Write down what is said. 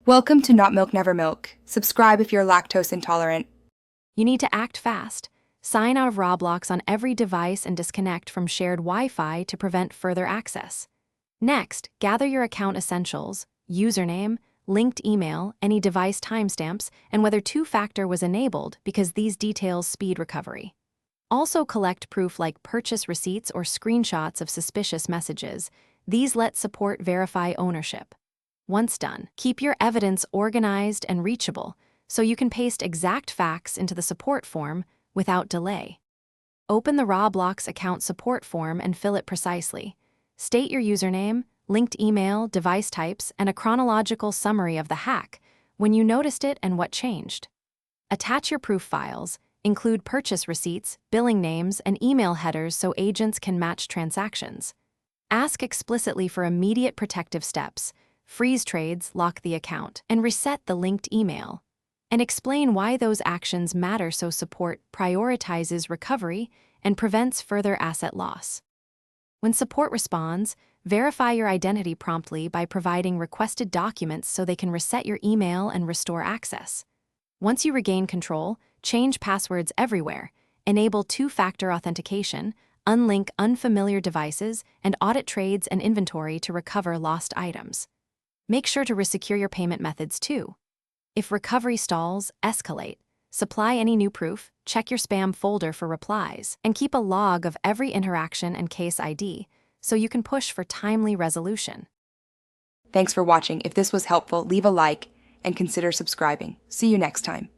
Welcome to Not Milk Never Milk. Subscribe if you're lactose intolerant. You need to act fast. Sign out of Roblox on every device and disconnect from shared Wi-Fi to prevent further access. Next, gather your account essentials, username, linked email, any device timestamps, and whether two-factor was enabled because these details speed recovery. Also collect proof like purchase receipts or screenshots of suspicious messages. These let support verify ownership. Once done, keep your evidence organized and reachable so you can paste exact facts into the support form without delay. Open the Roblox account support form and fill it precisely. State your username, linked email, device types, and a chronological summary of the hack, when you noticed it and what changed. Attach your proof files, include purchase receipts, billing names, and email headers so agents can match transactions. Ask explicitly for immediate protective steps, freeze trades, lock the account, and reset the linked email. And explain why those actions matter so support prioritizes recovery and prevents further asset loss. When support responds, verify your identity promptly by providing requested documents so they can reset your email and restore access. Once you regain control, change passwords everywhere, enable two-factor authentication, unlink unfamiliar devices, and audit trades and inventory to recover lost items. Make sure to resecure your payment methods too. If recovery stalls, escalate. Supply any new proof, check your spam folder for replies, and keep a log of every interaction and case ID so you can push for timely resolution. Thanks for watching. If this was helpful, leave a like and consider subscribing. See you next time.